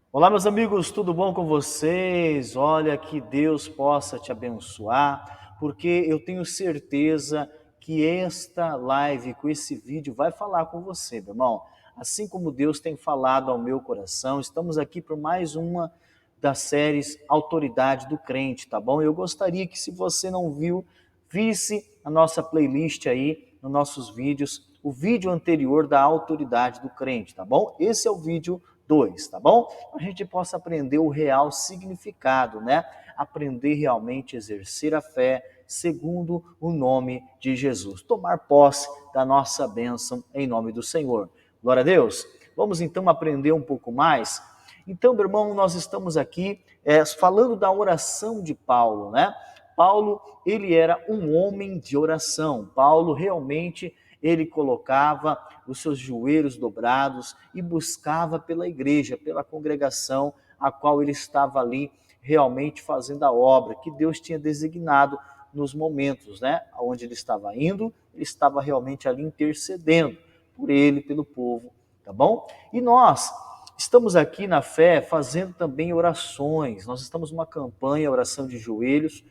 Olá, meus amigos, tudo bom com vocês? Olha, que Deus possa te abençoar, porque eu tenho certeza que esta live, com esse vídeo, vai falar com você, meu irmão. Assim como Deus tem falado ao meu coração, estamos aqui por mais uma das séries Autoridade do Crente, tá bom? Eu gostaria que, se você não viu, visse a nossa playlist aí, nos nossos vídeos, o vídeo anterior da Autoridade do Crente, tá bom? Esse é o vídeo 2, tá bom? A gente possa aprender o real significado, né? Aprender realmente a exercer a fé segundo o nome de Jesus. Tomar posse da nossa bênção em nome do Senhor. Glória a Deus. Vamos então aprender um pouco mais. Então, meu irmão, nós estamos aqui falando da oração de Paulo, né? Paulo, ele era um homem de oração. Paulo realmente ele colocava os seus joelhos dobrados e buscava pela igreja, pela congregação a qual ele estava ali realmente fazendo a obra que Deus tinha designado nos momentos, né, onde ele estava realmente ali intercedendo por ele, pelo povo, tá bom? E nós estamos aqui na fé fazendo também orações. Nós estamos numa campanha, oração de joelhos,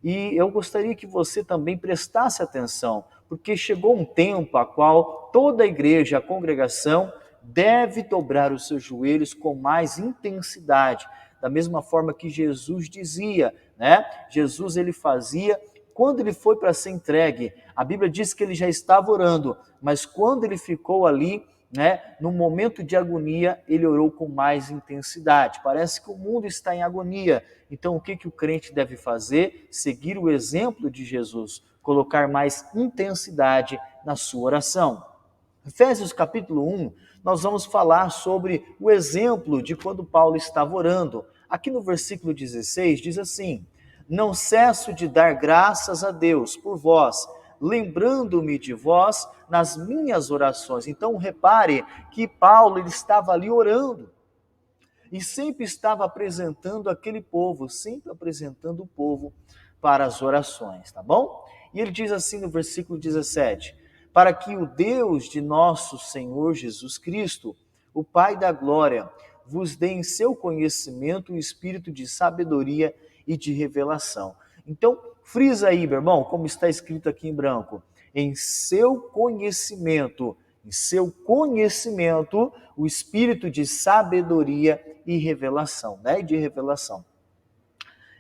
e eu gostaria que você também prestasse atenção, porque chegou um tempo a qual toda a igreja, a congregação, deve dobrar os seus joelhos com mais intensidade, da mesma forma que Jesus dizia, né? Jesus ele fazia quando ele foi para ser entregue. A Bíblia diz que ele já estava orando, mas quando ele ficou ali, né, no momento de agonia, ele orou com mais intensidade. Parece que o mundo está em agonia. Então, o que o crente deve fazer? Seguir o exemplo de Jesus, colocar mais intensidade na sua oração. Efésios capítulo 1, nós vamos falar sobre o exemplo de quando Paulo estava orando. Aqui no versículo 16 diz assim: Não cesso de dar graças a Deus por vós, lembrando-me de vós nas minhas orações. Então repare que Paulo ele estava ali orando e sempre estava apresentando aquele povo, sempre apresentando o povo para as orações, tá bom? E ele diz assim no versículo 17: Para que o Deus de nosso Senhor Jesus Cristo, o Pai da glória, vos dê em seu conhecimento o espírito de sabedoria e de revelação. Então, frisa aí, meu irmão, como está escrito aqui em branco, em seu conhecimento, o espírito de sabedoria e revelação, né? De revelação.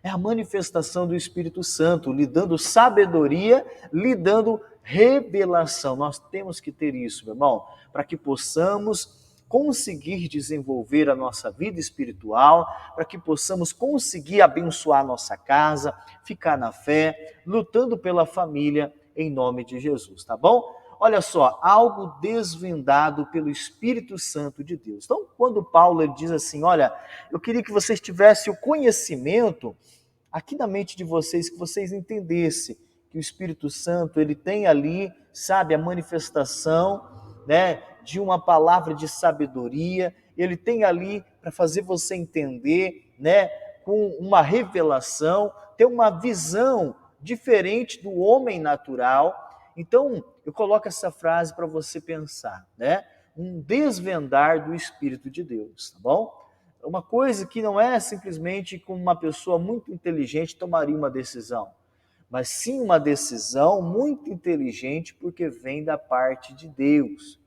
É a manifestação do Espírito Santo, lhe dando sabedoria, lhe dando revelação. Nós temos que ter isso, meu irmão, para que possamos conseguir desenvolver a nossa vida espiritual, para que possamos conseguir abençoar a nossa casa, ficar na fé, lutando pela família, em nome de Jesus, tá bom? Olha só, algo desvendado pelo Espírito Santo de Deus. Então, quando Paulo ele diz assim, olha, eu queria que vocês tivessem o conhecimento aqui na mente de vocês, que vocês entendessem que o Espírito Santo, ele tem ali, sabe, a manifestação, né, de uma palavra de sabedoria, ele tem ali para fazer você entender, né, com uma revelação, ter uma visão diferente do homem natural. Então, eu coloco essa frase para você pensar, né? Um desvendar do Espírito de Deus, tá bom? Uma coisa que não é simplesmente como uma pessoa muito inteligente tomaria uma decisão, mas sim uma decisão muito inteligente porque vem da parte de Deus.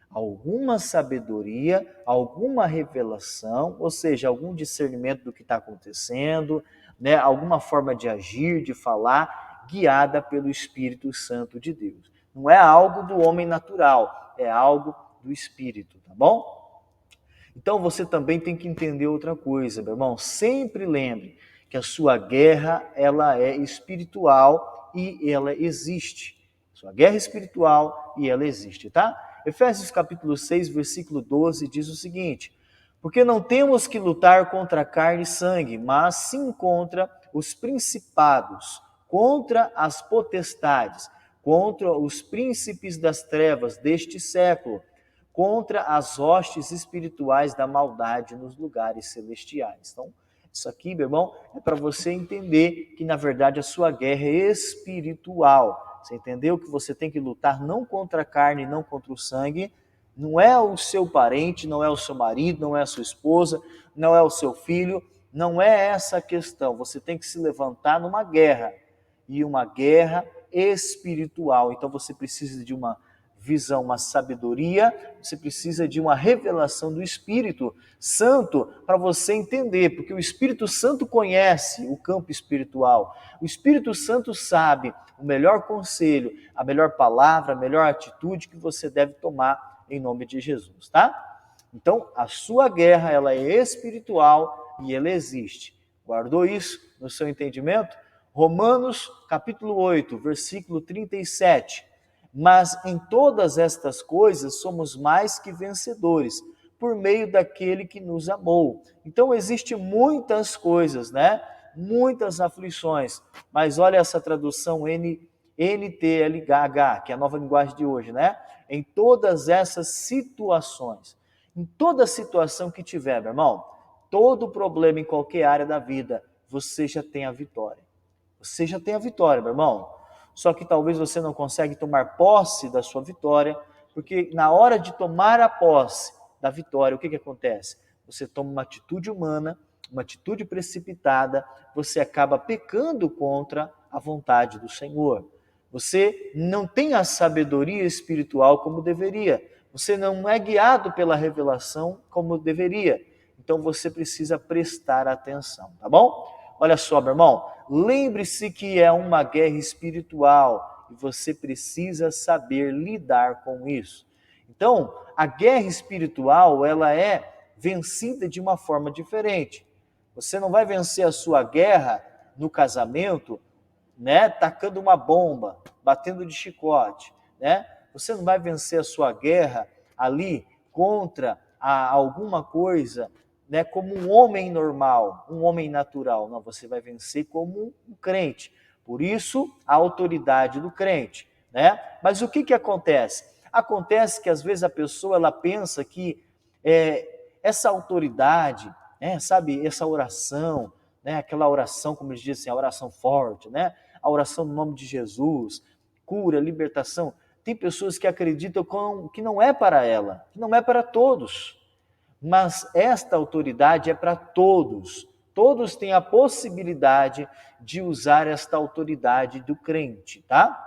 Alguma sabedoria, alguma revelação, ou seja, algum discernimento do que está acontecendo, né? Alguma forma de agir, de falar, guiada pelo Espírito Santo de Deus. Não é algo do homem natural, é algo do Espírito, tá bom? Então você também tem que entender outra coisa, meu irmão. Sempre lembre que a sua guerra, ela é espiritual e ela existe. Sua guerra é espiritual e ela existe, tá? Efésios capítulo 6, versículo 12 diz o seguinte: Porque não temos que lutar contra carne e sangue, mas sim contra os principados, contra as potestades, contra os príncipes das trevas deste século, contra as hostes espirituais da maldade nos lugares celestiais. Então, isso aqui, meu irmão, é para você entender que, na verdade, a sua guerra é espiritual. Você entendeu que você tem que lutar não contra a carne, não contra o sangue, Não é o seu parente, não é o seu marido, não é a sua esposa, não é o seu filho, não é essa a questão. Você tem que se levantar numa guerra, e uma guerra espiritual. Então você precisa de uma visão, uma sabedoria, você precisa de uma revelação do Espírito Santo para você entender, porque o Espírito Santo conhece o campo espiritual. O Espírito Santo sabe o melhor conselho, a melhor palavra, a melhor atitude que você deve tomar em nome de Jesus, tá? Então, a sua guerra, ela é espiritual e ela existe. Guardou isso no seu entendimento? Romanos, capítulo 8, versículo 37. Mas em todas estas coisas somos mais que vencedores, por meio daquele que nos amou. Então, existe muitas coisas, né? Muitas aflições. Mas olha essa tradução NTLH, que é a nova linguagem de hoje, né? Em todas essas situações. Em toda situação que tiver, meu irmão, todo problema em qualquer área da vida, você já tem a vitória. Você já tem a vitória, meu irmão. Só que talvez você não consiga tomar posse da sua vitória, porque na hora de tomar a posse da vitória, o que acontece? Você toma uma atitude humana, uma atitude precipitada, você acaba pecando contra a vontade do Senhor. Você não tem a sabedoria espiritual como deveria. Você não é guiado pela revelação como deveria. Então você precisa prestar atenção, tá bom? Olha só, meu irmão, lembre-se que é uma guerra espiritual e você precisa saber lidar com isso. Então, a guerra espiritual, ela é vencida de uma forma diferente. Você não vai vencer a sua guerra no casamento, né, tacando uma bomba, batendo de chicote, né? Você não vai vencer a sua guerra ali contra alguma coisa, né, como um homem normal, um homem natural. Não, você vai vencer como um crente. Por isso, a autoridade do crente, né? Mas o que acontece? Acontece que às vezes a pessoa ela pensa que essa autoridade, né, sabe, essa oração, né, aquela oração, como eles dizem, a oração forte, né? A oração no nome de Jesus, cura, libertação. Tem pessoas que acreditam que não é para ela, que não é para todos. Mas esta autoridade é para todos. Todos têm a possibilidade de usar esta autoridade do crente, tá?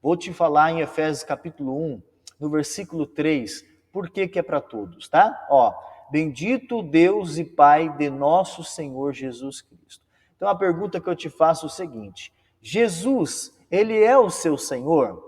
Vou te falar em Efésios capítulo 1, no versículo 3, por que é para todos, tá? Ó, bendito Deus e Pai de nosso Senhor Jesus Cristo. Então a pergunta que eu te faço é o seguinte: Jesus, ele é o seu Senhor?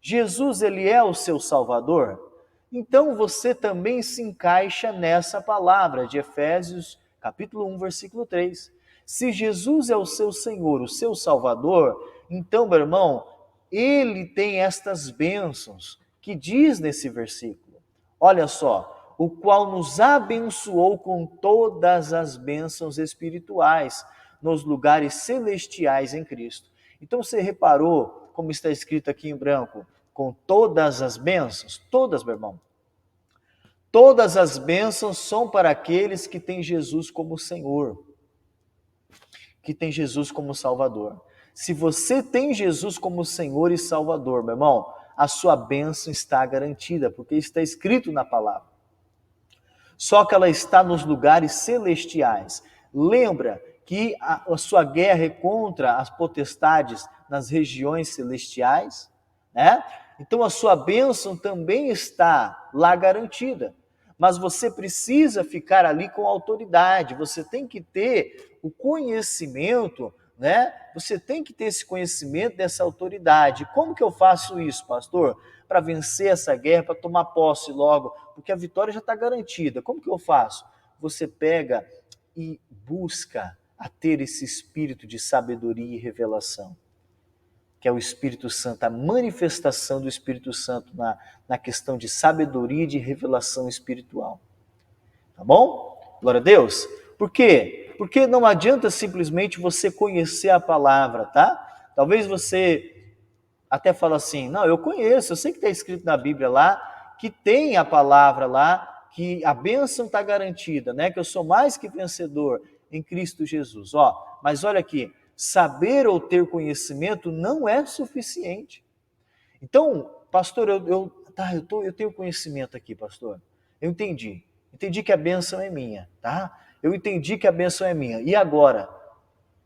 Jesus, ele é o seu Salvador? Então você também se encaixa nessa palavra de Efésios, capítulo 1, versículo 3. Se Jesus é o seu Senhor, o seu Salvador, então, meu irmão, ele tem estas bênçãos que diz nesse versículo. Olha só, o qual nos abençoou com todas as bênçãos espirituais nos lugares celestiais em Cristo. Então você reparou como está escrito aqui em branco? Com todas as bênçãos? Todas, meu irmão. Todas as bênçãos são para aqueles que têm Jesus como Senhor, que têm Jesus como Salvador. Se você tem Jesus como Senhor e Salvador, meu irmão, a sua bênção está garantida, porque está escrito na palavra. Só que ela está nos lugares celestiais. Lembra que a sua guerra é contra as potestades nas regiões celestiais, né? Então a sua bênção também está lá garantida. Mas você precisa ficar ali com autoridade, você tem que ter o conhecimento, né? Você tem que ter esse conhecimento dessa autoridade. Como que eu faço isso, pastor? Para vencer essa guerra, para tomar posse logo, porque a vitória já está garantida. Como que eu faço? Você pega e busca a ter esse espírito de sabedoria e revelação, que é o Espírito Santo, a manifestação do Espírito Santo na questão de sabedoria e de revelação espiritual. Tá bom? Glória a Deus. Por quê? Porque não adianta simplesmente você conhecer a palavra, tá? Talvez você até fala assim, não, eu conheço, eu sei que está escrito na Bíblia lá, que tem a palavra lá, que a bênção está garantida, né? Que eu sou mais que vencedor em Cristo Jesus. Ó, mas olha aqui, saber ou ter conhecimento não é suficiente. Então, pastor, eu Tá, eu tenho conhecimento aqui, pastor. Eu entendi. Entendi que a bênção é minha, tá? Eu entendi que a bênção é minha. E agora?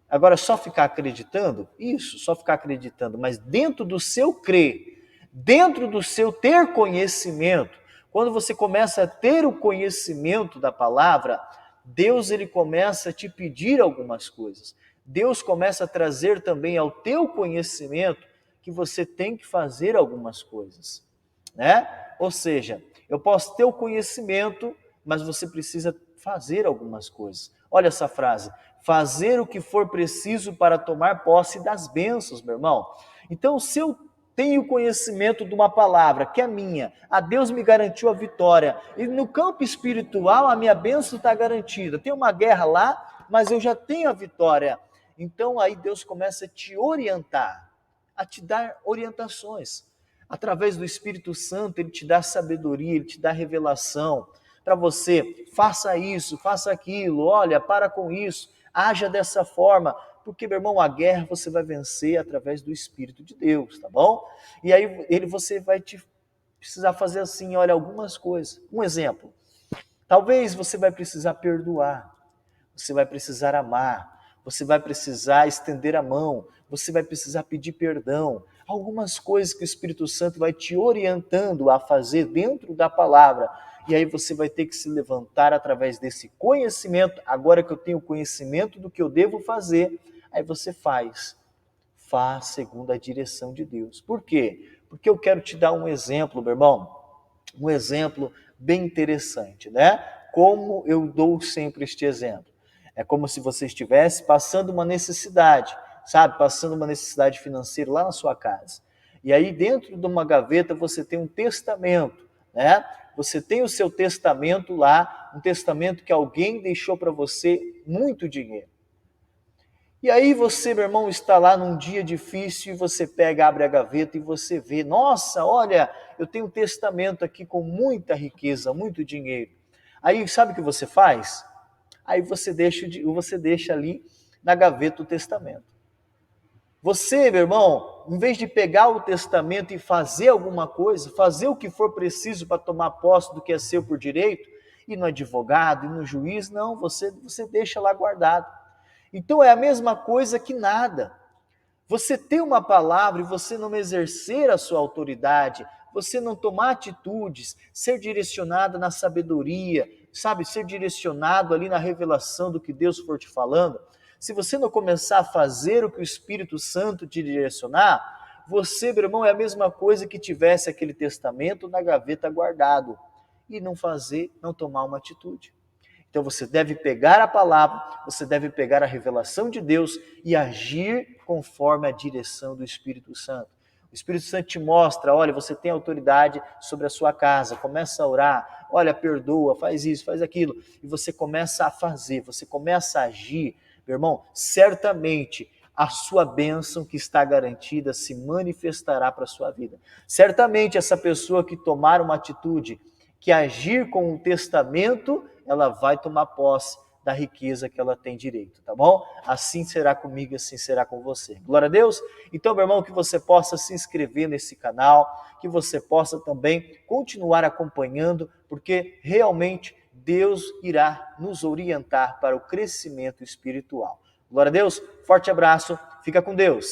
Agora, só ficar acreditando? Isso, só ficar acreditando. Mas dentro do seu crer, dentro do seu ter conhecimento, quando você começa a ter o conhecimento da palavra, Deus ele começa a te pedir algumas coisas. Deus começa a trazer também ao teu conhecimento que você tem que fazer algumas coisas, né? Ou seja, eu posso ter o conhecimento, mas você precisa fazer algumas coisas. Olha essa frase: fazer o que for preciso para tomar posse das bênçãos, meu irmão. Então, se eu tenho conhecimento de uma palavra que é minha, a Deus me garantiu a vitória, e no campo espiritual a minha bênção está garantida. Tem uma guerra lá, mas eu já tenho a vitória. Então aí Deus começa a te orientar, a te dar orientações. Através do Espírito Santo, Ele te dá sabedoria, Ele te dá revelação para você, faça isso, faça aquilo, olha, para com isso, haja dessa forma, porque, meu irmão, a guerra você vai vencer através do Espírito de Deus, tá bom? E aí você vai precisar fazer assim, olha, algumas coisas. Um exemplo, talvez você vai precisar perdoar, você vai precisar amar, você vai precisar estender a mão, você vai precisar pedir perdão. Algumas coisas que o Espírito Santo vai te orientando a fazer dentro da palavra. E aí você vai ter que se levantar através desse conhecimento. Agora que eu tenho conhecimento do que eu devo fazer, aí você faz. Faz segundo a direção de Deus. Por quê? Porque eu quero te dar um exemplo, meu irmão. Um exemplo bem interessante, né? Como eu dou sempre este exemplo. É como se você estivesse passando uma necessidade, sabe? Passando uma necessidade financeira lá na sua casa. E aí dentro de uma gaveta você tem um testamento, né? Você tem o seu testamento lá, um testamento que alguém deixou para você muito dinheiro. E aí você, meu irmão, está lá num dia difícil e você pega, abre a gaveta e você vê, nossa, olha, eu tenho um testamento aqui com muita riqueza, muito dinheiro. Aí sabe o que você faz? Aí você deixa ali na gaveta o testamento. Você, meu irmão, em vez de pegar o testamento e fazer alguma coisa, fazer o que for preciso para tomar posse do que é seu por direito, ir no advogado, ir no juiz, não, você deixa lá guardado. Então é a mesma coisa que nada. Você ter uma palavra e você não exercer a sua autoridade, você não tomar atitudes, ser direcionado na sabedoria, sabe, ser direcionado ali na revelação do que Deus for te falando, se você não começar a fazer o que o Espírito Santo te direcionar, você, meu irmão, é a mesma coisa que tivesse aquele testamento na gaveta guardado e não fazer, não tomar uma atitude. Então você deve pegar a palavra, você deve pegar a revelação de Deus e agir conforme a direção do Espírito Santo. O Espírito Santo te mostra, olha, você tem autoridade sobre a sua casa, começa a orar, olha, perdoa, faz isso, faz aquilo, e você começa a fazer, você começa a agir, meu irmão, certamente a sua bênção que está garantida se manifestará para a sua vida. Certamente essa pessoa que tomar uma atitude, que agir com um testamento, ela vai tomar posse da riqueza que ela tem direito, tá bom? Assim será comigo, assim será com você. Glória a Deus? Então, meu irmão, que você possa se inscrever nesse canal, que você possa também continuar acompanhando, porque realmente Deus irá nos orientar para o crescimento espiritual. Glória a Deus, forte abraço, fica com Deus.